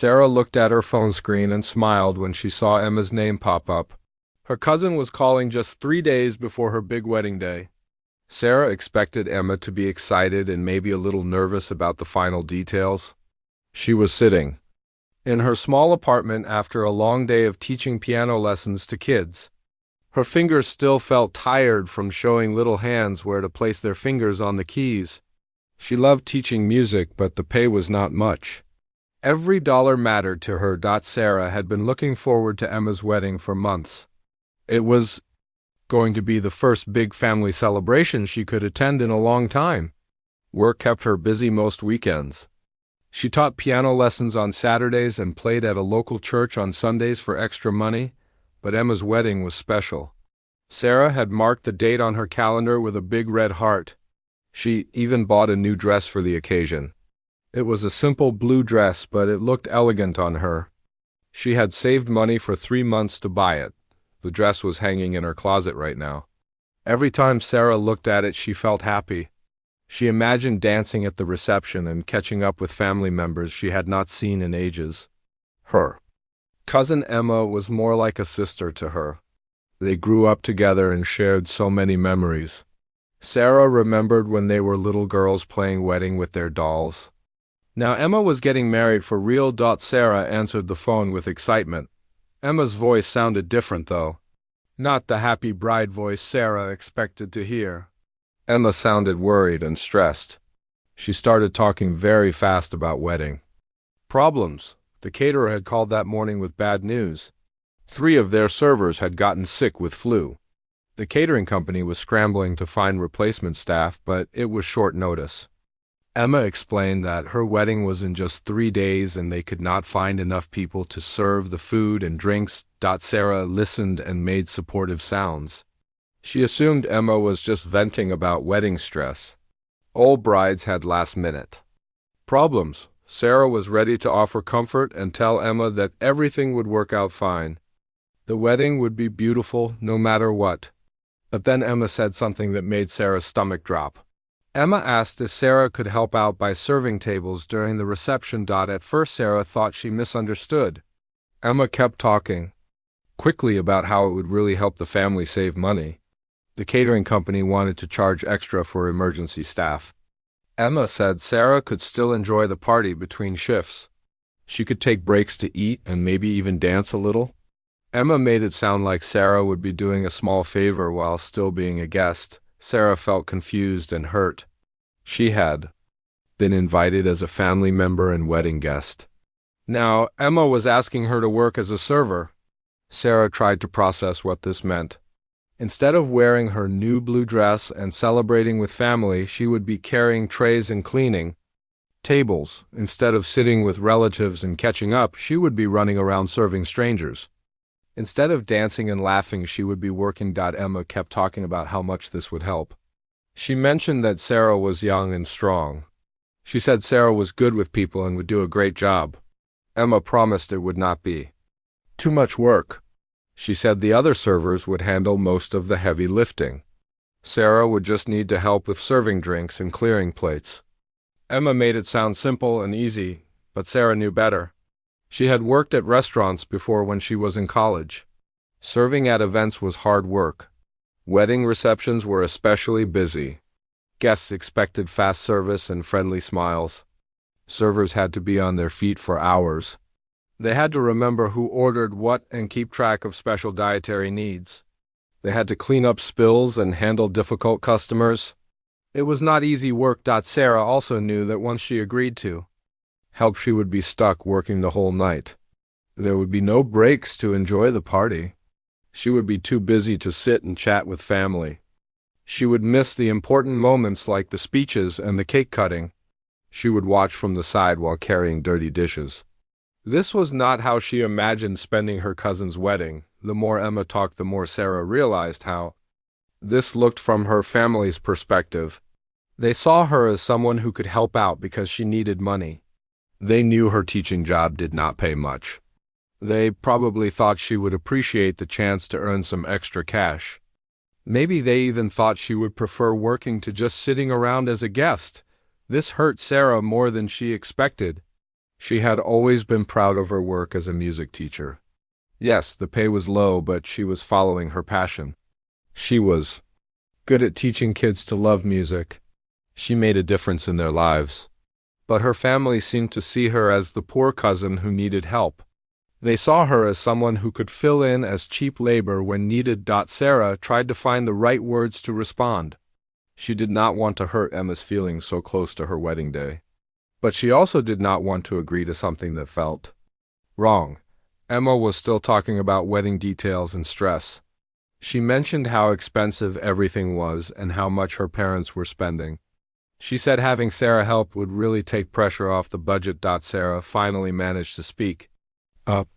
Sarah looked at her phone screen and smiled when she saw Emma's name pop up. Her cousin was calling just 3 days before her big wedding day. Sarah expected Emma to be excited and maybe a little nervous about the final details. She was sitting in her small apartment after a long day of teaching piano lessons to kids. Her fingers still felt tired from showing little hands where to place their fingers on the keys. She loved teaching music, but the pay was not much. Every dollar mattered to her. Sarah had been looking forward to Emma's wedding for months. It was going to be the first big family celebration she could attend in a long time. Work kept her busy most weekends. She taught piano lessons on Saturdays and played at a local church on Sundays for extra money, but Emma's wedding was special. Sarah had marked the date on her calendar with a big red heart. She even bought a new dress for the occasion. It was a simple blue dress, but it looked elegant on her. She had saved money for 3 months to buy it. The dress was hanging in her closet right now. Every time Sarah looked at it, she felt happy. She imagined dancing at the reception and catching up with family members she had not seen in ages. Her cousin Emma was more like a sister to her. They grew up together and shared so many memories. Sarah remembered when they were little girls playing wedding with their dolls. Now Emma was getting married for real. Sarah answered the phone with excitement. Emma's voice sounded different, though. Not the happy bride voice Sarah expected to hear. Emma sounded worried and stressed. She started talking very fast about wedding problems. The caterer had called that morning with bad news. 3 of their servers had gotten sick with flu. The catering company was scrambling to find replacement staff, but it was short notice. Emma explained that her wedding was in just 3 days and they could not find enough people to serve the food and drinks. Sarah listened and made supportive sounds. She assumed Emma was just venting about wedding stress. All brides had last-minute problems. Sarah was ready to offer comfort and tell Emma that everything would work out fine. The wedding would be beautiful no matter what. But then Emma said something that made Sarah's stomach drop. Emma asked if Sarah could help out by serving tables during the reception. At first Sarah thought she misunderstood. Emma kept talking quickly about how it would really help the family save money. The catering company wanted to charge extra for emergency staff. Emma said Sarah could still enjoy the party between shifts. She could take breaks to eat and maybe even dance a little. Emma made it sound like Sarah would be doing a small favor while still being a guest. Sarah felt confused and hurt. She had been invited as a family member and wedding guest. Now, Emma was asking her to work as a server. Sarah tried to process what this meant. Instead of wearing her new blue dress and celebrating with family, she would be carrying trays and cleaning tables. Instead of sitting with relatives and catching up, she would be running around serving strangers. Instead of dancing and laughing, she would be working. Emma kept talking about how much this would help. She mentioned that Sarah was young and strong. She said Sarah was good with people and would do a great job. Emma promised it would not be too much work. She said the other servers would handle most of the heavy lifting. Sarah would just need to help with serving drinks and clearing plates. Emma made it sound simple and easy, but Sarah knew better. She had worked at restaurants before when she was in college. Serving at events was hard work. Wedding receptions were especially busy. Guests expected fast service and friendly smiles. Servers had to be on their feet for hours. They had to remember who ordered what and keep track of special dietary needs. They had to clean up spills and handle difficult customers. It was not easy work. Sarah also knew that once she agreed to help, she would be stuck working the whole night. There would be no breaks to enjoy the party. She would be too busy to sit and chat with family. She would miss the important moments like the speeches and the cake cutting. She would watch from the side while carrying dirty dishes. This was not how she imagined spending her cousin's wedding. The more Emma talked, the more Sarah realized how this looked from her family's perspective. They saw her as someone who could help out because she needed money. They knew her teaching job did not pay much. They probably thought she would appreciate the chance to earn some extra cash. Maybe they even thought she would prefer working to just sitting around as a guest. This hurt Sarah more than she expected. She had always been proud of her work as a music teacher. Yes, the pay was low, but she was following her passion. She was good at teaching kids to love music. She made a difference in their lives. But her family seemed to see her as the poor cousin who needed help. They saw her as someone who could fill in as cheap labor when needed. Sarah tried to find the right words to respond. She did not want to hurt Emma's feelings so close to her wedding day. But she also did not want to agree to something that felt wrong. Emma was still talking about wedding details and stress. She mentioned how expensive everything was and how much her parents were spending. She said having Sarah help would really take pressure off the budget. Sarah finally managed to speak up.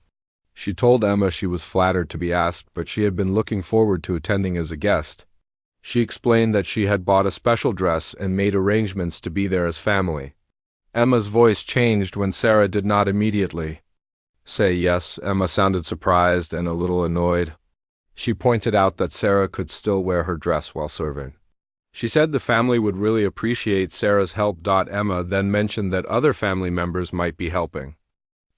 She told Emma she was flattered to be asked, but she had been looking forward to attending as a guest. She explained that she had bought a special dress and made arrangements to be there as family. Emma's voice changed when Sarah did not immediately say yes. Emma sounded surprised and a little annoyed. She pointed out that Sarah could still wear her dress while serving. She said the family would really appreciate Sarah's help. Emma then mentioned that other family members might be helping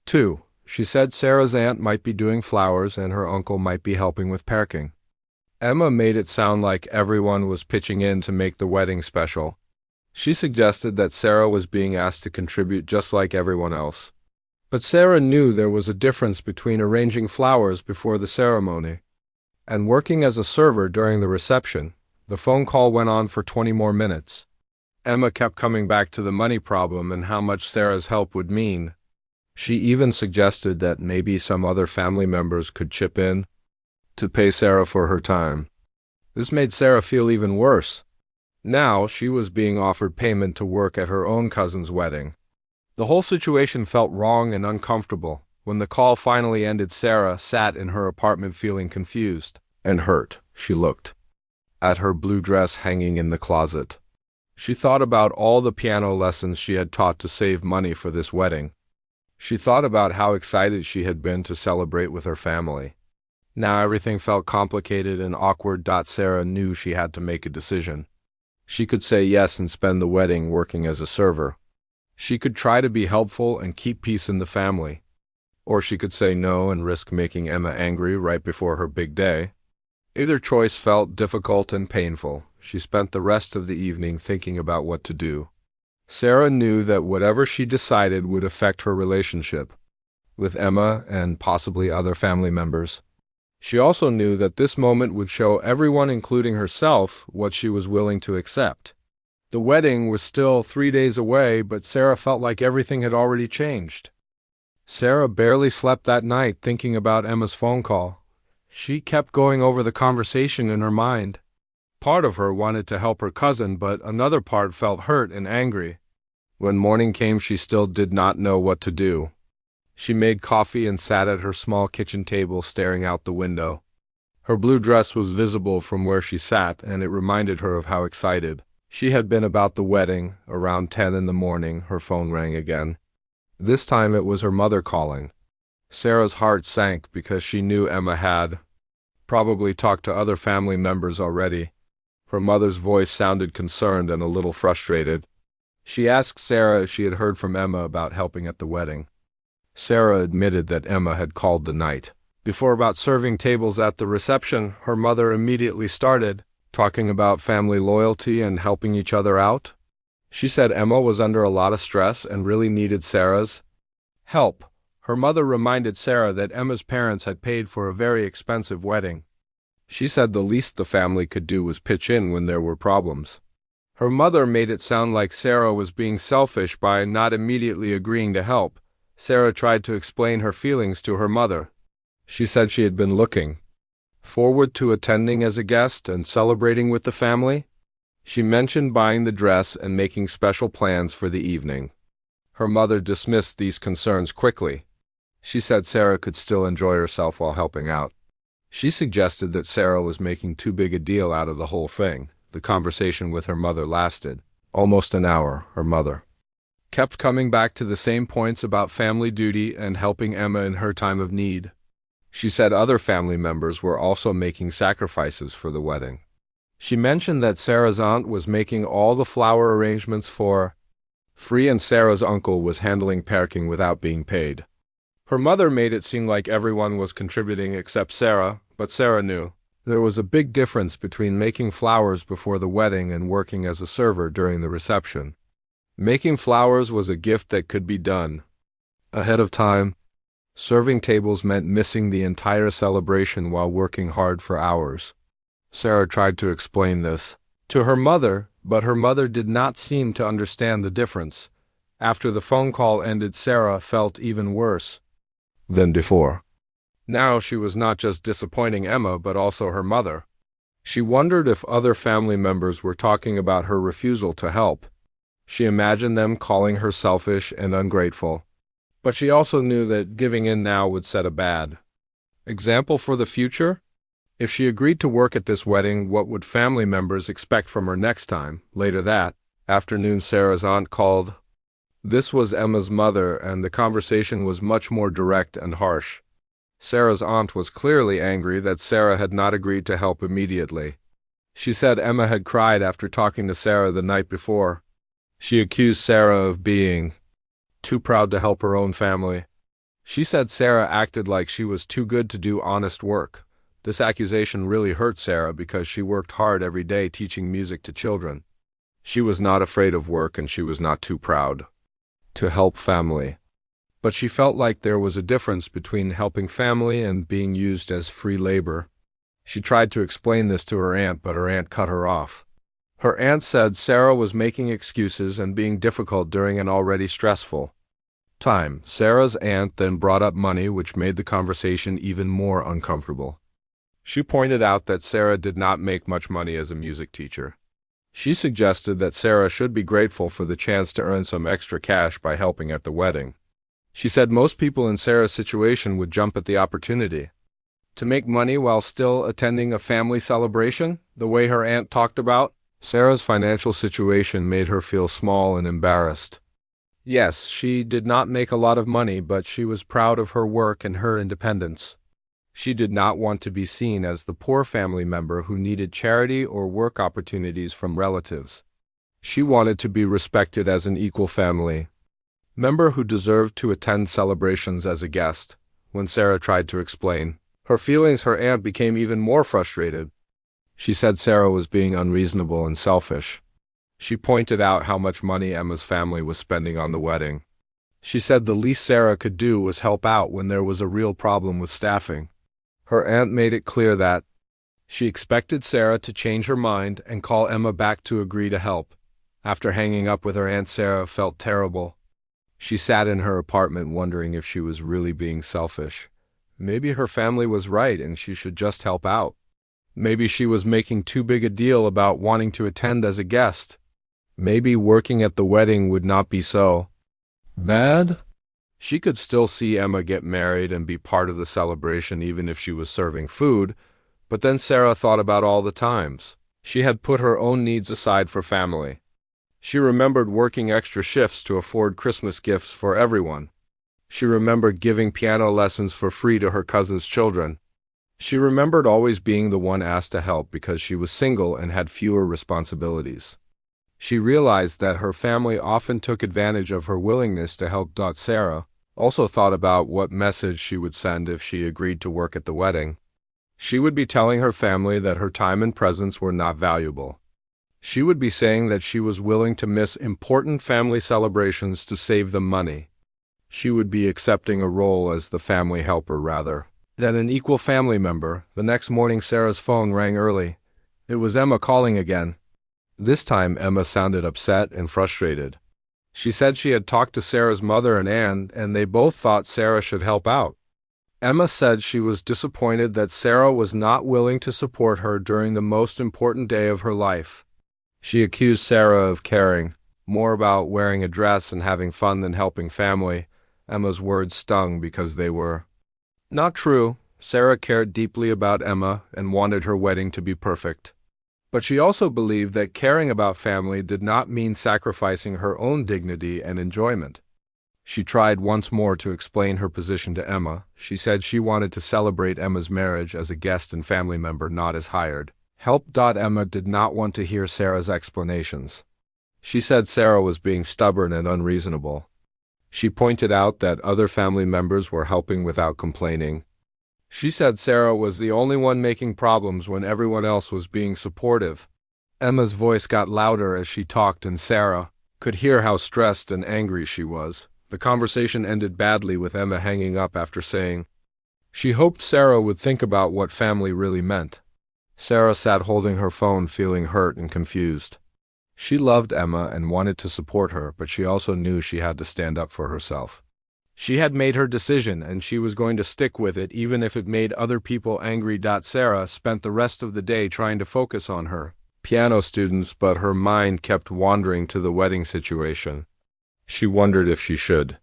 too. She said Sarah's aunt might be doing flowers and her uncle might be helping with packing. Emma made it sound like everyone was pitching in to make the wedding special. She suggested that Sarah was being asked to contribute just like everyone else. But Sarah knew there was a difference between arranging flowers before the ceremony and working as a server during the reception. The phone call went on for 20 more minutes. Emma kept coming back to the money problem and how much Sarah's help would mean. She even suggested that maybe some other family members could chip in to pay Sarah for her time. This made Sarah feel even worse. Now she was being offered payment to work at her own cousin's wedding. The whole situation felt wrong and uncomfortable. When the call finally ended, Sarah sat in her apartment feeling confused and hurt. She looked at her blue dress hanging in the closet. She thought about all the piano lessons she had taught to save money for this wedding. She thought about how excited she had been to celebrate with her family. Now everything felt complicated and awkward. Sarah knew she had to make a decision. She could say yes and spend the wedding working as a server. She could try to be helpful and keep peace in the family. Or she could say no and risk making Emma angry right before her big day. Either choice felt difficult and painful. She spent the rest of the evening thinking about what to do. Sarah knew that whatever she decided would affect her relationship with Emma and possibly other family members. She also knew that this moment would show everyone, including herself, what she was willing to accept. The wedding was still 3 days away, but Sarah felt like everything had already changed. Sarah barely slept that night thinking about Emma's phone call. She kept going over the conversation in her mind. Part of her wanted to help her cousin, but another part felt hurt and angry. When morning came, she still did not know what to do. She made coffee and sat at her small kitchen table staring out the window. Her blue dress was visible from where she sat, and it reminded her of how excited she had been about the wedding. Around 10 in the morning, her phone rang again. This time it was her mother calling. Sarah's heart sank because she knew Emma had probably talked to other family members already. Her mother's voice sounded concerned and a little frustrated. She asked Sarah if she had heard from Emma about helping at the wedding. Sarah admitted that Emma had called the night before about serving tables at the reception. Her mother immediately started talking about family loyalty and helping each other out. She said Emma was under a lot of stress and really needed Sarah's help. Her mother reminded Sarah that Emma's parents had paid for a very expensive wedding. She said the least the family could do was pitch in when there were problems. Her mother made it sound like Sarah was being selfish by not immediately agreeing to help. Sarah tried to explain her feelings to her mother. She said she had been looking forward to attending as a guest and celebrating with the family. She mentioned buying the dress and making special plans for the evening. Her mother dismissed these concerns quickly. She said Sarah could still enjoy herself while helping out. She suggested that Sarah was making too big a deal out of the whole thing. The conversation with her mother lasted almost an hour. Her mother kept coming back to the same points about family duty and helping Emma in her time of need. She said other family members were also making sacrifices for the wedding. She mentioned that Sarah's aunt was making all the flower arrangements for Free and Sarah's uncle was handling parking without being paid. Her mother made it seem like everyone was contributing except Sarah, but Sarah knew. There was a big difference between making flowers before the wedding and working as a server during the reception. Making flowers was a gift that could be done ahead of time. Serving tables meant missing the entire celebration while working hard for hours. Sarah tried to explain this to her mother, but her mother did not seem to understand the difference. After the phone call ended, Sarah felt even worse than before. Now she was not just disappointing Emma, but also her mother. She wondered if other family members were talking about her refusal to help. She imagined them calling her selfish and ungrateful. But she also knew that giving in now would set a bad example for the future. If she agreed to work at this wedding, what would family members expect from her next time? Later that afternoon, Sarah's aunt called. This was Emma's mother, and the conversation was much more direct and harsh. Sarah's aunt was clearly angry that Sarah had not agreed to help immediately. She said Emma had cried after talking to Sarah the night before. She accused Sarah of being too proud to help her own family. She said Sarah acted like she was too good to do honest work. This accusation really hurt Sarah because she worked hard every day teaching music to children. She was not afraid of work, and she was not too proud to help family. But she felt like there was a difference between helping family and being used as free labor. She tried to explain this to her aunt, but her aunt cut her off. Her aunt said Sarah was making excuses and being difficult during an already stressful time. Sarah's aunt then brought up money, which made the conversation even more uncomfortable. She pointed out that Sarah did not make much money as a music teacher. She suggested that Sarah should be grateful for the chance to earn some extra cash by helping at the wedding. She said most people in Sarah's situation would jump at the opportunity to make money while still attending a family celebration, the way her aunt talked about. Sarah's financial situation made her feel small and embarrassed. Yes, she did not make a lot of money, but she was proud of her work and her independence. She did not want to be seen as the poor family member who needed charity or work opportunities from relatives. She wanted to be respected as an equal family member who deserved to attend celebrations as a guest. When Sarah tried to explain her feelings, her aunt became even more frustrated. She said Sarah was being unreasonable and selfish. She pointed out how much money Emma's family was spending on the wedding. She said the least Sarah could do was help out when there was a real problem with staffing. Her aunt made it clear that she expected Sarah to change her mind and call Emma back to agree to help. After hanging up with her aunt, Sarah felt terrible. She sat in her apartment wondering if she was really being selfish. Maybe her family was right and she should just help out. Maybe she was making too big a deal about wanting to attend as a guest. Maybe working at the wedding would not be so bad. She could still see Emma get married and be part of the celebration even if she was serving food, but then Sarah thought about all the times she had put her own needs aside for family. She remembered working extra shifts to afford Christmas gifts for everyone. She remembered giving piano lessons for free to her cousin's children. She remembered always being the one asked to help because she was single and had fewer responsibilities. She realized that her family often took advantage of her willingness to help. Sarah also thought about what message she would send if she agreed to work at the wedding. She would be telling her family that her time and presence were not valuable. She would be saying that she was willing to miss important family celebrations to save them money. She would be accepting a role as the family helper rather than an equal family member. The next morning, Sarah's phone rang early. It was Emma calling again. This time, Emma sounded upset and frustrated. She said she had talked to Sarah's mother and aunt, and they both thought Sarah should help out. Emma said she was disappointed that Sarah was not willing to support her during the most important day of her life. She accused Sarah of caring more about wearing a dress and having fun than helping family. Emma's words stung because they were not true. Sarah cared deeply about Emma and wanted her wedding to be perfect. But she also believed that caring about family did not mean sacrificing her own dignity and enjoyment. She tried once more to explain her position to Emma. She said she wanted to celebrate Emma's marriage as a guest and family member, not as hired help. Emma did not want to hear Sarah's explanations. She said Sarah was being stubborn and unreasonable. She pointed out that other family members were helping without complaining. She said Sarah was the only one making problems when everyone else was being supportive. Emma's voice got louder as she talked, and Sarah could hear how stressed and angry she was. The conversation ended badly with Emma hanging up after saying she hoped Sarah would think about what family really meant. Sarah sat holding her phone, feeling hurt and confused. She loved Emma and wanted to support her, but she also knew she had to stand up for herself. She had made her decision, and she was going to stick with it even if it made other people angry. Sarah spent the rest of the day trying to focus on her piano students, but her mind kept wandering to the wedding situation. She wondered if she should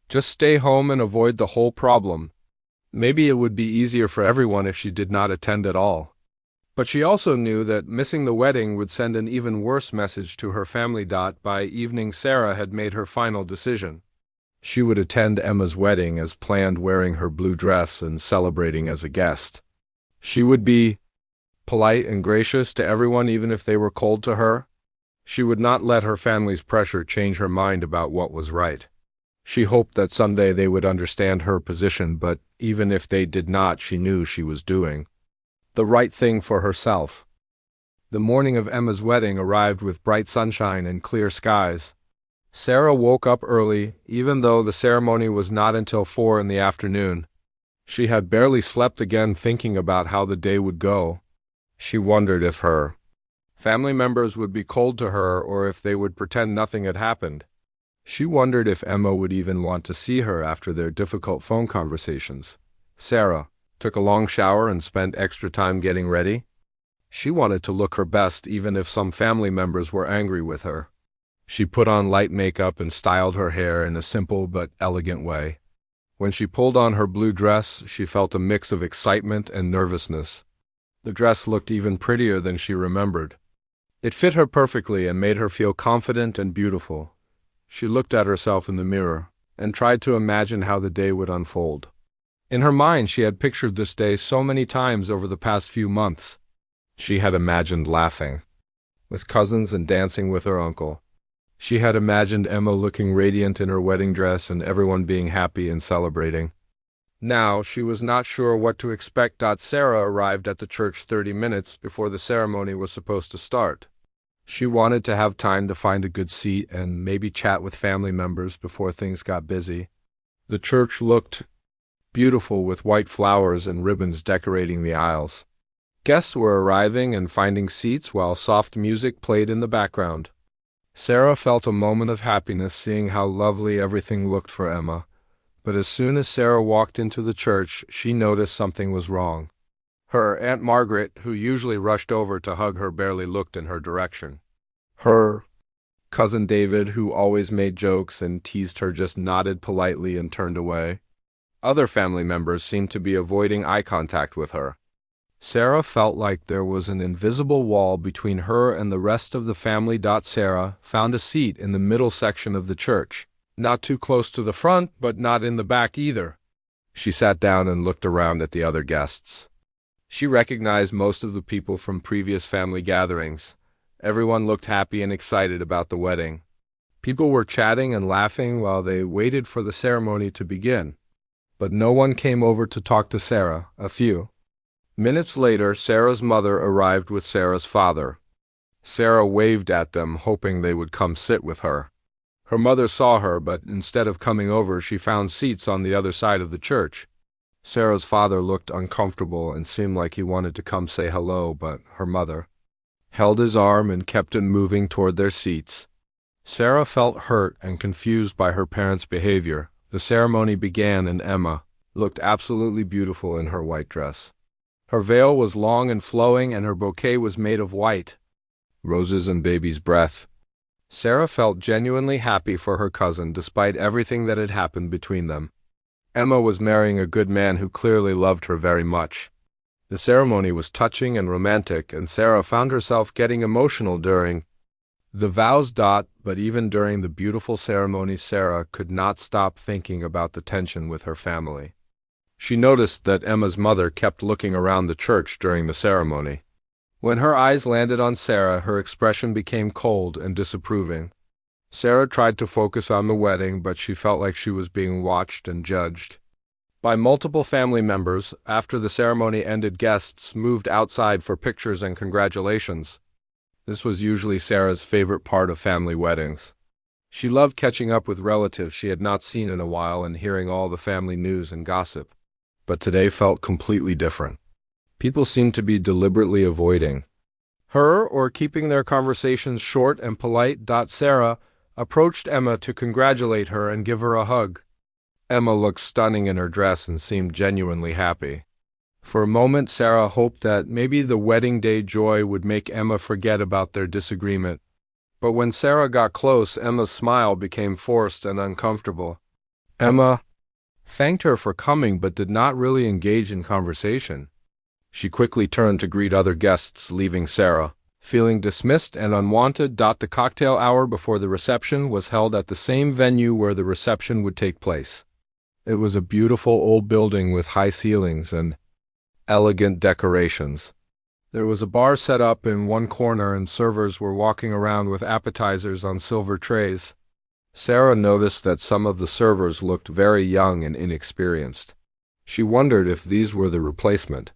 just stay home and avoid the whole problem. Maybe it would be easier for everyone if she did not attend at all. But she also knew that missing the wedding would send an even worse message to her family. By evening, Sarah had made her final decision. She would attend Emma's wedding as planned, wearing her blue dress and celebrating as a guest. She would be polite and gracious to everyone, even if they were cold to her. She would not let her family's pressure change her mind about what was right. She hoped that someday they would understand her position, but even if they did not, she knew she was doing the right thing for herself. The morning of Emma's wedding arrived with bright sunshine and clear skies. Sarah woke up early, even though the ceremony was not until 4 in the afternoon. She had barely slept again, thinking about how the day would go. She wondered if her family members would be cold to her or if they would pretend nothing had happened. She wondered if Emma would even want to see her after their difficult phone conversations. Sarah took a long shower and spent extra time getting ready. She wanted to look her best even if some family members were angry with her. She put on light makeup and styled her hair in a simple but elegant way. When she pulled on her blue dress, she felt a mix of excitement and nervousness. The dress looked even prettier than she remembered. It fit her perfectly and made her feel confident and beautiful. She looked at herself in the mirror and tried to imagine how the day would unfold. In her mind, she had pictured this day so many times over the past few months. She had imagined laughing with cousins and dancing with her uncle. She had imagined Emma looking radiant in her wedding dress and everyone being happy and celebrating. Now, she was not sure what to expect. Sarah arrived at the church 30 minutes before the ceremony was supposed to start. She wanted to have time to find a good seat and maybe chat with family members before things got busy. The church looked beautiful with white flowers and ribbons decorating the aisles. Guests were arriving and finding seats while soft music played in the background. Sarah felt a moment of happiness seeing how lovely everything looked for Emma. But as soon as Sarah walked into the church, she noticed something was wrong. Her Aunt Margaret, who usually rushed over to hug her, barely looked in her direction. Her cousin David, who always made jokes and teased her, just nodded politely and turned away. Other family members seemed to be avoiding eye contact with her. Sarah felt like there was an invisible wall between her and the rest of the family. Sarah found a seat in the middle section of the church, not too close to the front, but not in the back either. She sat down and looked around at the other guests. She recognized most of the people from previous family gatherings. Everyone looked happy and excited about the wedding. People were chatting and laughing while they waited for the ceremony to begin. But no one came over to talk to Sarah. A few minutes later, Sarah's mother arrived with Sarah's father. Sarah waved at them, hoping they would come sit with her. Her mother saw her, but instead of coming over, she found seats on the other side of the church. Sarah's father looked uncomfortable and seemed like he wanted to come say hello, but her mother held his arm and kept him moving toward their seats. Sarah felt hurt and confused by her parents' behavior. The ceremony began and Emma looked absolutely beautiful in her white dress. Her veil was long and flowing and her bouquet was made of white roses and baby's breath. Sarah felt genuinely happy for her cousin despite everything that had happened between them. Emma was marrying a good man who clearly loved her very much. The ceremony was touching and romantic, and Sarah found herself getting emotional during the vows. But even during the beautiful ceremony, Sarah could not stop thinking about the tension with her family. She noticed that Emma's mother kept looking around the church during the ceremony. When her eyes landed on Sarah, her expression became cold and disapproving. Sarah tried to focus on the wedding, but she felt like she was being watched and judged by multiple family members. After the ceremony ended, guests moved outside for pictures and congratulations. This was usually Sarah's favorite part of family weddings. She loved catching up with relatives she had not seen in a while and hearing all the family news and gossip. But today felt completely different. People seemed to be deliberately avoiding her or keeping their conversations short and polite. Sarah approached Emma to congratulate her and give her a hug. Emma looked stunning in her dress and seemed genuinely happy. For a moment, Sarah hoped that maybe the wedding day joy would make Emma forget about their disagreement. But when Sarah got close, Emma's smile became forced and uncomfortable. Emma thanked her for coming but did not really engage in conversation. She quickly turned to greet other guests, leaving Sarah feeling dismissed and unwanted. The cocktail hour before the reception was held at the same venue where the reception would take place. It was a beautiful old building with high ceilings and elegant decorations. There was a bar set up in one corner and servers were walking around with appetizers on silver trays. Sarah noticed that some of the servers looked very young and inexperienced. She wondered if these were the replacement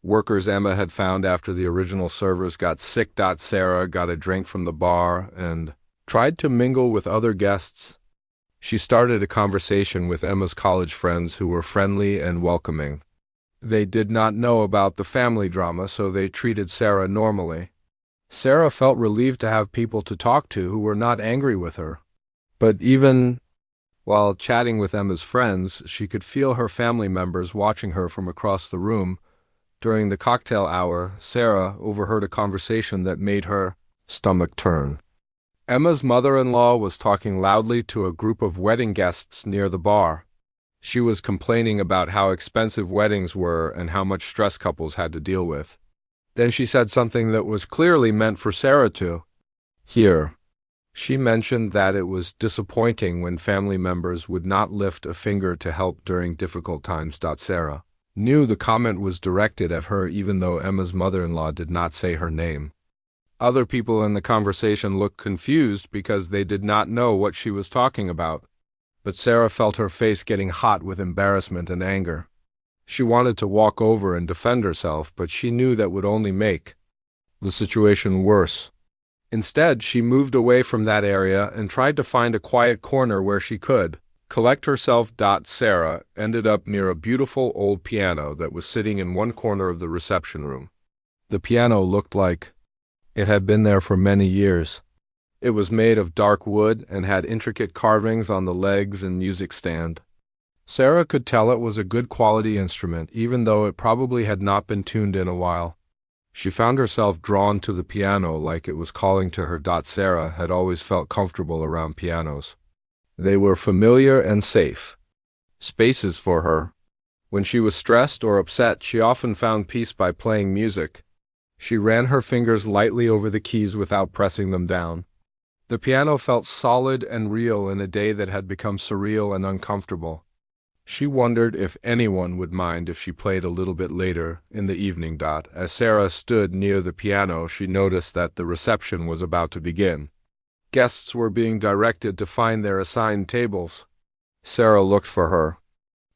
workers Emma had found after the original servers got sick. Sarah got a drink from the bar and tried to mingle with other guests. She started a conversation with Emma's college friends who were friendly and welcoming. They did not know about the family drama, so they treated Sarah normally. Sarah felt relieved to have people to talk to who were not angry with her. But even while chatting with Emma's friends, she could feel her family members watching her from across the room. During the cocktail hour, Sarah overheard a conversation that made her stomach turn. Emma's mother-in-law was talking loudly to a group of wedding guests near the bar. She was complaining about how expensive weddings were and how much stress couples had to deal with. Then she said something that was clearly meant for Sarah to hear. She mentioned that it was disappointing when family members would not lift a finger to help during difficult times. Sarah knew the comment was directed at her even though Emma's mother-in-law did not say her name. Other people in the conversation looked confused because they did not know what she was talking about. But Sarah felt her face getting hot with embarrassment and anger. She wanted to walk over and defend herself, but she knew that would only make the situation worse. Instead, she moved away from that area and tried to find a quiet corner where she could collect herself. Sarah ended up near a beautiful old piano that was sitting in one corner of the reception room. The piano looked like it had been there for many years. It was made of dark wood and had intricate carvings on the legs and music stand. Sarah could tell it was a good quality instrument, even though it probably had not been tuned in a while. She found herself drawn to the piano like it was calling to her. Sarah had always felt comfortable around pianos. They were familiar and safe spaces for her. When she was stressed or upset, she often found peace by playing music. She ran her fingers lightly over the keys without pressing them down. The piano felt solid and real in a day that had become surreal and uncomfortable. She wondered if anyone would mind if she played a little bit later in the evening. As Sarah stood near the piano, she noticed that the reception was about to begin. Guests were being directed to find their assigned tables. Sarah looked for her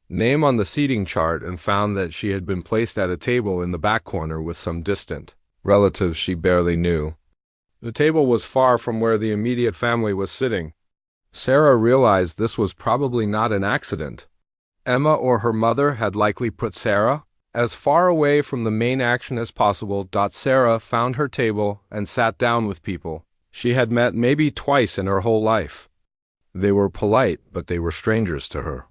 name on the seating chart and found that she had been placed at a table in the back corner with some distant relatives she barely knew. The table was far from where the immediate family was sitting. Sarah realized this was probably not an accident. Emma or her mother had likely put Sarah as far away from the main action as possible. Sarah found her table and sat down with people she had met maybe twice in her whole life. They were polite, but they were strangers to her.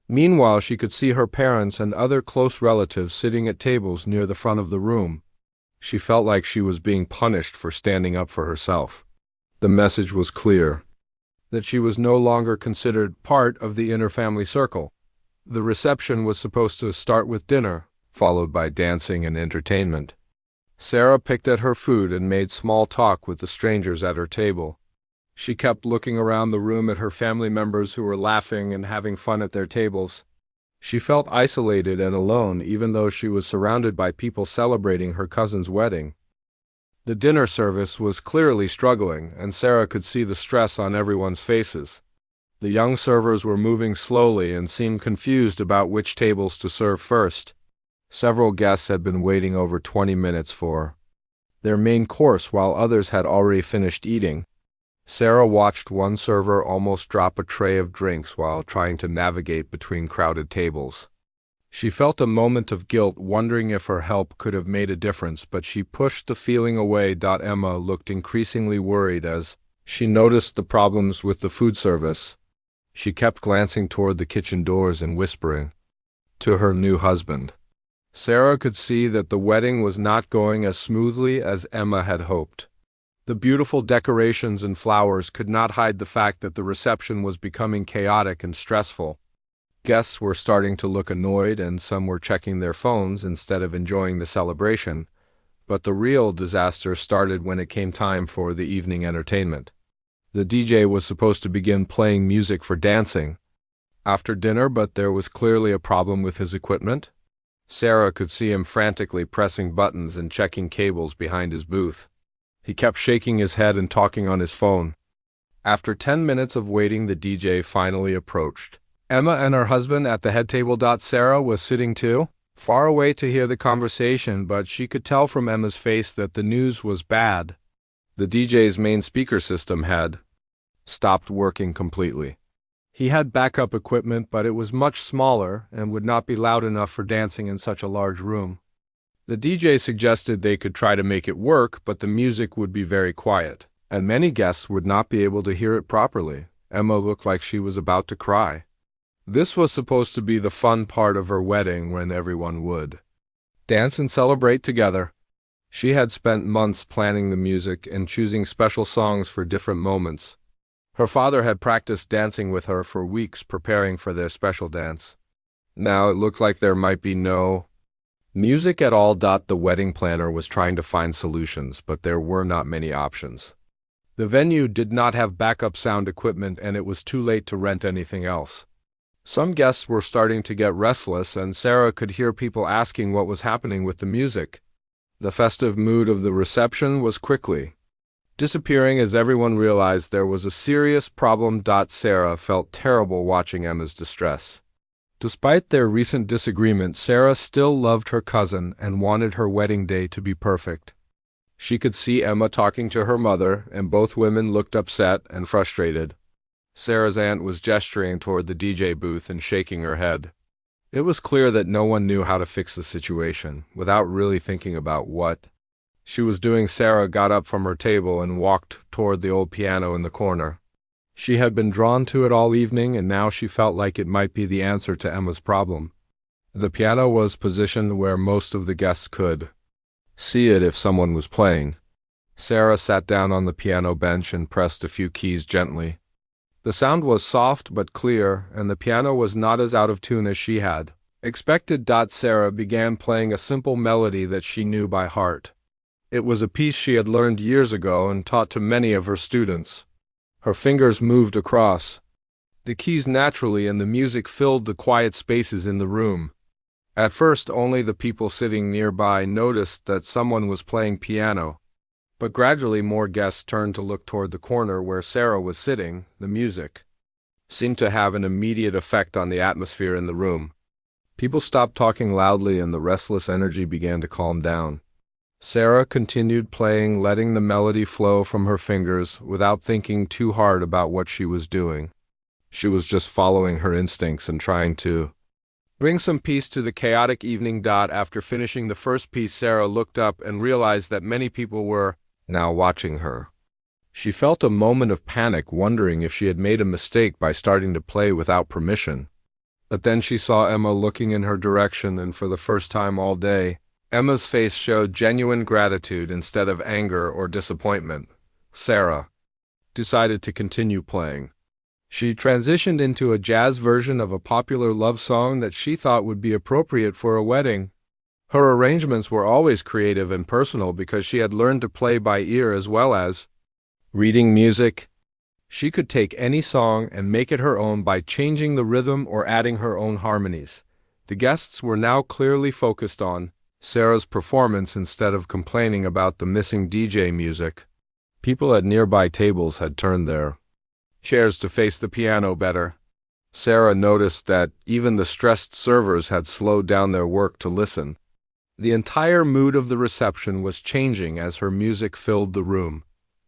Meanwhile, she could see her parents and other close relatives sitting at tables near the front of the room. She felt like she was being punished for standing up for herself. The message was clear, that she was no longer considered part of the inner family circle. The reception was supposed to start with dinner, followed by dancing and entertainment. Sarah picked at her food and made small talk with the strangers at her table. She kept looking around the room at her family members who were laughing and having fun at their tables. She felt isolated and alone even though she was surrounded by people celebrating her cousin's wedding. The dinner service was clearly struggling, and Sarah could see the stress on everyone's faces. The young servers were moving slowly and seemed confused about which tables to serve first. Several guests had been waiting over 20 minutes for their main course while others had already finished eating. Sarah watched one server almost drop a tray of drinks while trying to navigate between crowded tables. She felt a moment of guilt, wondering if her help could have made a difference, but she pushed the feeling away. Emma looked increasingly worried as she noticed the problems with the food service. She kept glancing toward the kitchen doors and whispering to her new husband. Sarah could see that the wedding was not going as smoothly as Emma had hoped. The beautiful decorations and flowers could not hide the fact that the reception was becoming chaotic and stressful. Guests were starting to look annoyed, and some were checking their phones instead of enjoying the celebration. But the real disaster started when it came time for the evening entertainment. The DJ was supposed to begin playing music for dancing after dinner, but there was clearly a problem with his equipment. Sarah could see him frantically pressing buttons and checking cables behind his booth. He kept shaking his head and talking on his phone. After 10 minutes of waiting, the DJ finally approached Emma and her husband at the head table. Sarah was sitting too far away to hear the conversation, but she could tell from Emma's face that the news was bad. The DJ's main speaker system had stopped working completely. He had backup equipment, but it was much smaller and would not be loud enough for dancing in such a large room. The DJ suggested they could try to make it work, but the music would be very quiet, and many guests would not be able to hear it properly. Emma looked like she was about to cry. This was supposed to be the fun part of her wedding, when everyone would dance and celebrate together. She had spent months planning the music and choosing special songs for different moments. Her father had practiced dancing with her for weeks, preparing for their special dance. Now it looked like there might be no music at all. The wedding planner was trying to find solutions, but there were not many options. The venue did not have backup sound equipment, and it was too late to rent anything else. Some guests were starting to get restless, and Sarah could hear people asking what was happening with the music. The festive mood of the reception was quickly disappearing as everyone realized there was a serious problem. Sarah felt terrible watching Emma's distress. Despite their recent disagreement, Sarah still loved her cousin and wanted her wedding day to be perfect. She could see Emma talking to her mother, and both women looked upset and frustrated. Sarah's aunt was gesturing toward the DJ booth and shaking her head. It was clear that no one knew how to fix the situation. Without really thinking about what she was doing, Sarah got up from her table and walked toward the old piano in the corner. She had been drawn to it all evening, and now she felt like it might be the answer to Emma's problem. The piano was positioned where most of the guests could see it if someone was playing. Sarah sat down on the piano bench and pressed a few keys gently. The sound was soft but clear, and the piano was not as out of tune as she had expected. Sarah began playing a simple melody that she knew by heart. It was a piece she had learned years ago and taught to many of her students. Her fingers moved across the keys naturally, and the music filled the quiet spaces in the room. At first, only the people sitting nearby noticed that someone was playing piano. But gradually more guests turned to look toward the corner where Sarah was sitting. The music seemed to have an immediate effect on the atmosphere in the room. People stopped talking loudly, and the restless energy began to calm down. Sarah continued playing, letting the melody flow from her fingers without thinking too hard about what she was doing. She was just following her instincts and trying to bring some peace to the chaotic evening. After finishing the first piece, Sarah looked up and realized that many people were now watching her. She felt a moment of panic, wondering if she had made a mistake by starting to play without permission. But then she saw Emma looking in her direction, and for the first time all day, Emma's face showed genuine gratitude instead of anger or disappointment. Sarah decided to continue playing. She transitioned into a jazz version of a popular love song that she thought would be appropriate for a wedding. Her arrangements were always creative and personal because she had learned to play by ear as well as reading music. She could take any song and make it her own by changing the rhythm or adding her own harmonies. The guests were now clearly focused on Sarah's performance instead of complaining about the missing DJ music. People at nearby tables had turned their chairs to face the piano better. Sarah noticed that even the stressed servers had slowed down their work to listen. The entire mood of the reception was changing as her music filled the room.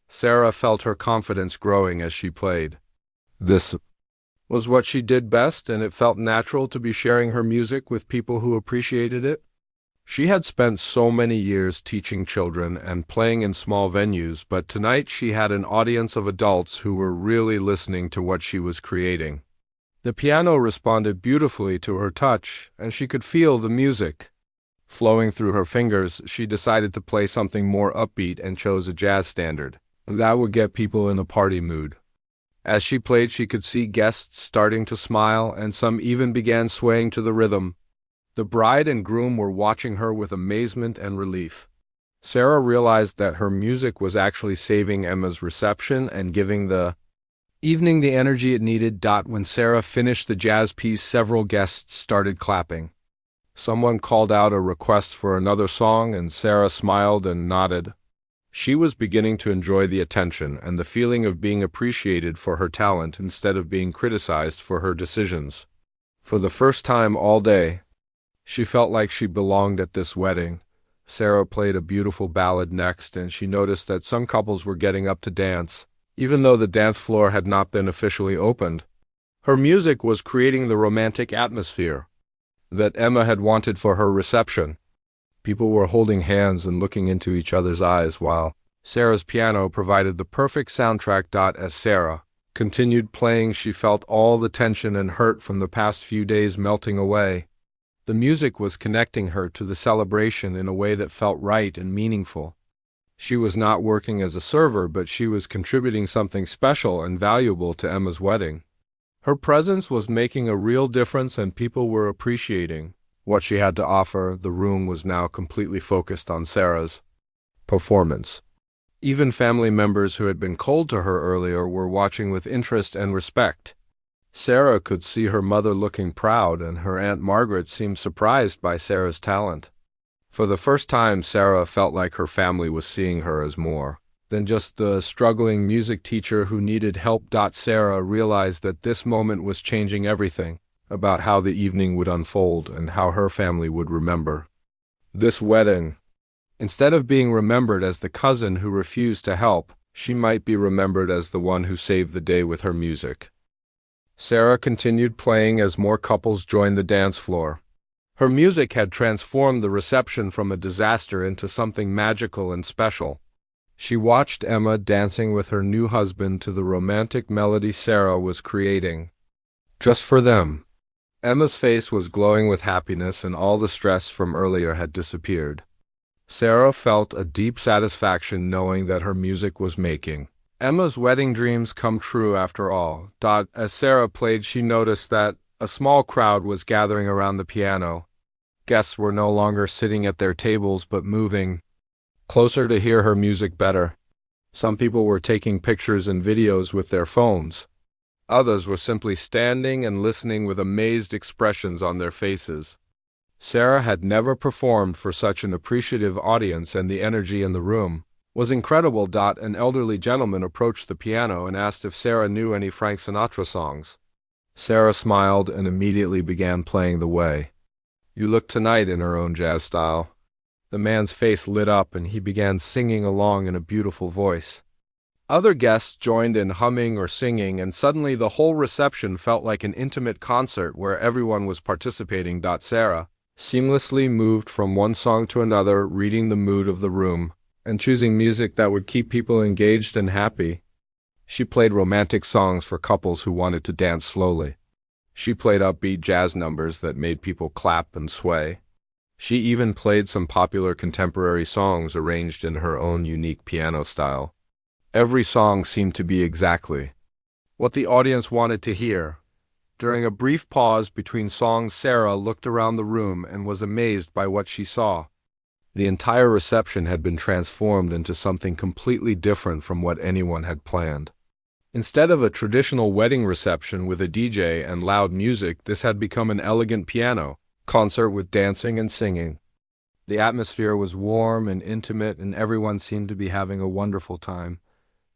Sarah felt her confidence growing as she played. This was what she did best, and it felt natural to be sharing her music with people who appreciated it. She had spent so many years teaching children and playing in small venues, but tonight she had an audience of adults who were really listening to what she was creating. The piano responded beautifully to her touch, and she could feel the music flowing through her fingers. She decided to play something more upbeat and chose a jazz standard. That would get people in a party mood. As she played, she could see guests starting to smile, and some even began swaying to the rhythm. The bride and groom were watching her with amazement and relief. Sarah realized that her music was actually saving Emma's reception and giving the evening the energy it needed. When Sarah finished the jazz piece, several guests started clapping. Someone called out a request for another song, and Sarah smiled and nodded. She was beginning to enjoy the attention and the feeling of being appreciated for her talent instead of being criticized for her decisions. For the first time all day, she felt like she belonged at this wedding. Sarah played a beautiful ballad next, and she noticed that some couples were getting up to dance, even though the dance floor had not been officially opened. Her music was creating the romantic atmosphere that Emma had wanted for her reception. People were holding hands and looking into each other's eyes while Sarah's piano provided the perfect soundtrack. As Sarah continued playing, she felt all the tension and hurt from the past few days melting away. The music was connecting her to the celebration in a way that felt right and meaningful. She was not working as a server, but she was contributing something special and valuable to Emma's wedding. Her presence was making a real difference, and people were appreciating what she had to offer. The room was now completely focused on Sarah's performance. Even family members who had been cold to her earlier were watching with interest and respect. Sarah could see her mother looking proud, and her Aunt Margaret seemed surprised by Sarah's talent. For the first time, Sarah felt like her family was seeing her as more than just the struggling music teacher who needed help. Sarah realized that this moment was changing everything about how the evening would unfold and how her family would remember this wedding. Instead of being remembered as the cousin who refused to help, she might be remembered as the one who saved the day with her music. Sarah continued playing as more couples joined the dance floor. Her music had transformed the reception from a disaster into something magical and special. She watched Emma dancing with her new husband to the romantic melody Sarah was creating just for them. Emma's face was glowing with happiness, and all the stress from earlier had disappeared. Sarah felt a deep satisfaction knowing that her music was making Emma's wedding dreams come true after all. As Sarah played, she noticed that a small crowd was gathering around the piano. Guests were no longer sitting at their tables but moving closer to hear her music better. Some people were taking pictures and videos with their phones. Others were simply standing and listening with amazed expressions on their faces. Sarah had never performed for such an appreciative audience, and the energy in the room was incredible. An elderly gentleman approached the piano and asked if Sarah knew any Frank Sinatra songs. Sarah smiled and immediately began playing The Way You Look Tonight in her own jazz style. The man's face lit up and he began singing along in a beautiful voice. Other guests joined in humming or singing, and suddenly the whole reception felt like an intimate concert where everyone was participating. Sarah seamlessly moved from one song to another, reading the mood of the room and choosing music that would keep people engaged and happy. She played romantic songs for couples who wanted to dance slowly. She played upbeat jazz numbers that made people clap and sway. She even played some popular contemporary songs arranged in her own unique piano style. Every song seemed to be exactly what the audience wanted to hear. During a brief pause between songs, Sarah looked around the room and was amazed by what she saw. The entire reception had been transformed into something completely different from what anyone had planned. Instead of a traditional wedding reception with a DJ and loud music, this had become an elegant piano concert with dancing and singing. The atmosphere was warm and intimate, and everyone seemed to be having a wonderful time.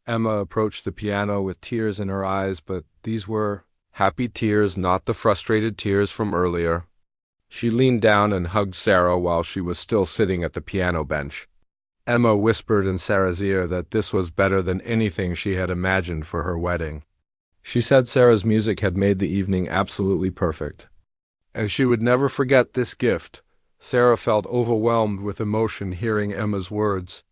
Emma approached the piano with tears in her eyes, but these were happy tears, not the frustrated tears from earlier. She leaned down and hugged Sarah while she was still sitting at the piano bench. Emma whispered in Sarah's ear that this was better than anything she had imagined for her wedding. She said Sarah's music had made the evening absolutely perfect, and she would never forget this gift. Sarah felt overwhelmed with emotion hearing Emma's words.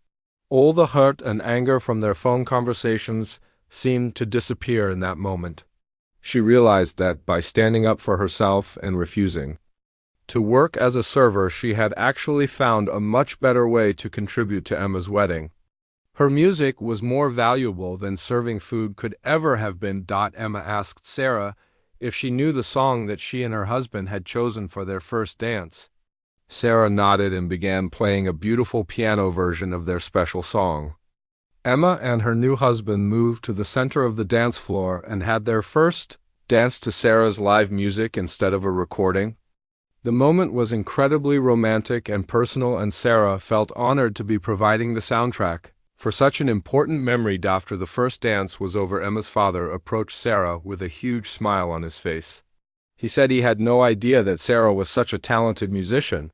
All the hurt and anger from their phone conversations seemed to disappear in that moment. She realized that by standing up for herself and refusing to work as a server, she had actually found a much better way to contribute to Emma's wedding. Her music was more valuable than serving food could ever have been. Emma asked Sarah if she knew the song that she and her husband had chosen for their first dance. Sarah nodded and began playing a beautiful piano version of their special song. Emma and her new husband moved to the center of the dance floor and had their first dance to Sarah's live music instead of a recording. The moment was incredibly romantic and personal, and Sarah felt honored to be providing the soundtrack for such an important memory. After the first dance was over, Emma's father approached Sarah with a huge smile on his face. He said he had no idea that Sarah was such a talented musician.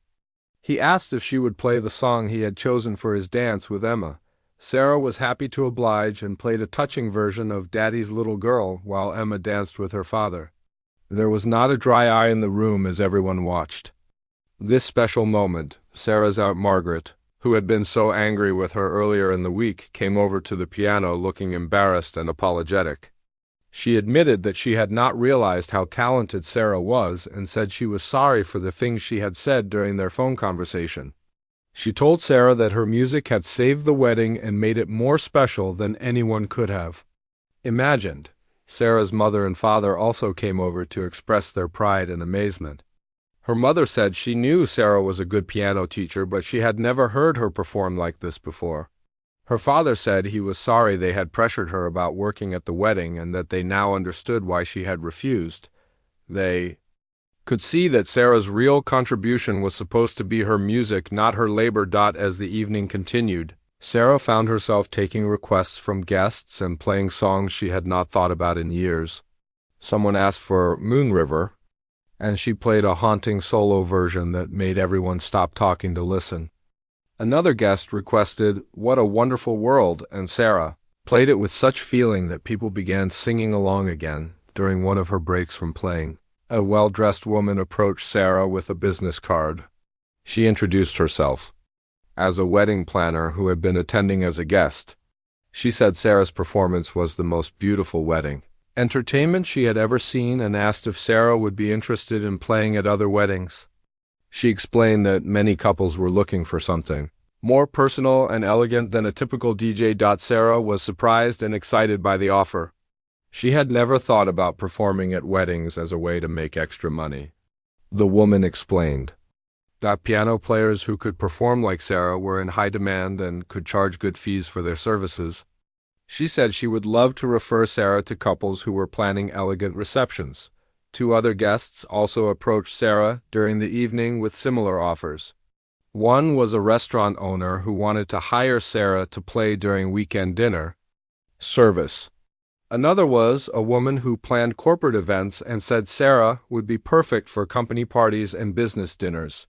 He asked if she would play the song he had chosen for his dance with Emma. Sarah was happy to oblige and played a touching version of Daddy's Little Girl while Emma danced with her father. There was not a dry eye in the room as everyone watched this special moment. Sarah's Aunt Margaret, who had been so angry with her earlier in the week, came over to the piano looking embarrassed and apologetic. She admitted that she had not realized how talented Sarah was and said she was sorry for the things she had said during their phone conversation. She told Sarah that her music had saved the wedding and made it more special than anyone could have imagined. Sarah's mother and father also came over to express their pride and amazement. Her mother said she knew Sarah was a good piano teacher, but she had never heard her perform like this before. Her father said he was sorry they had pressured her about working at the wedding and that they now understood why she had refused. They could see that Sarah's real contribution was supposed to be her music, not her labor. As the evening continued, Sarah found herself taking requests from guests and playing songs she had not thought about in years. Someone asked for Moon River, and she played a haunting solo version that made everyone stop talking to listen. Another guest requested What a Wonderful World, and Sarah played it with such feeling that people began singing along again during one of her breaks from playing. A well-dressed woman approached Sarah with a business card. She introduced herself as a wedding planner who had been attending as a guest. She said Sarah's performance was the most beautiful wedding entertainment she had ever seen and asked if Sarah would be interested in playing at other weddings. She explained that many couples were looking for something more personal and elegant than a typical DJ. Sarah was surprised and excited by the offer. She had never thought about performing at weddings as a way to make extra money. The woman explained that piano players who could perform like Sarah were in high demand and could charge good fees for their services. She said she would love to refer Sarah to couples who were planning elegant receptions. Two other guests also approached Sarah during the evening with similar offers. One was a restaurant owner who wanted to hire Sarah to play during weekend dinner service. Another was a woman who planned corporate events and said Sarah would be perfect for company parties and business dinners.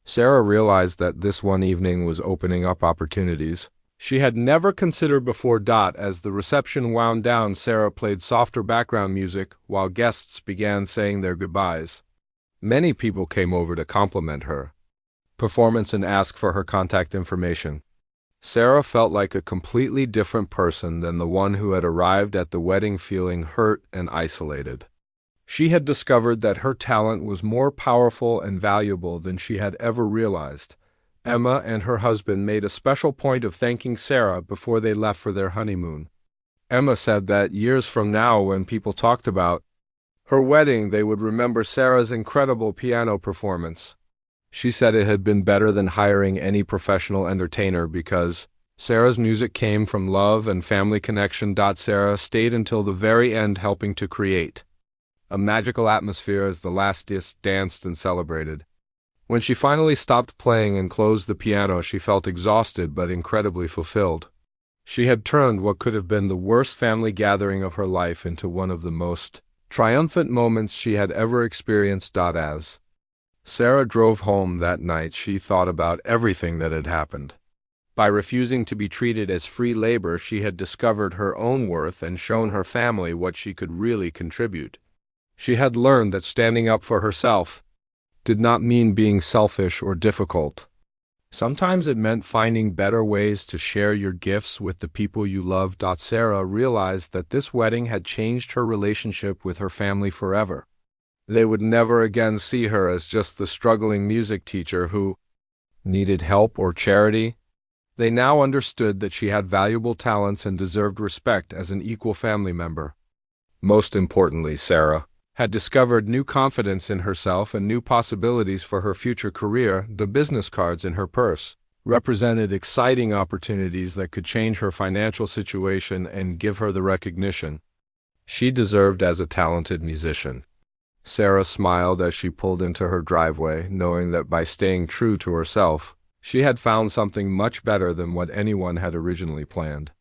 Sarah realized that this one evening was opening up opportunities she had never considered before. As the reception wound down, Sarah played softer background music while guests began saying their goodbyes. Many people came over to compliment her performance and ask for her contact information. Sarah felt like a completely different person than the one who had arrived at the wedding feeling hurt and isolated. She had discovered that her talent was more powerful and valuable than she had ever realized. Emma and her husband made a special point of thanking Sarah before they left for their honeymoon. Emma said that years from now, when people talked about her wedding, they would remember Sarah's incredible piano performance. She said it had been better than hiring any professional entertainer because Sarah's music came from love and family connection. Sarah stayed until the very end, helping to create a magical atmosphere as the last guest danced and celebrated. When she finally stopped playing and closed the piano, she felt exhausted but incredibly fulfilled. She had turned what could have been the worst family gathering of her life into one of the most triumphant moments she had ever experienced. As Sarah drove home that night, she thought about everything that had happened. By refusing to be treated as free labor, she had discovered her own worth and shown her family what she could really contribute. She had learned that standing up for herself did not mean being selfish or difficult. Sometimes it meant finding better ways to share your gifts with the people you love. Sarah realized that this wedding had changed her relationship with her family forever. They would never again see her as just the struggling music teacher who needed help or charity. They now understood that she had valuable talents and deserved respect as an equal family member. Most importantly, Sarah had discovered new confidence in herself and new possibilities for her future career. The business cards in her purse represented exciting opportunities that could change her financial situation and give her the recognition she deserved as a talented musician. Sarah smiled as she pulled into her driveway, knowing that by staying true to herself, she had found something much better than what anyone had originally planned.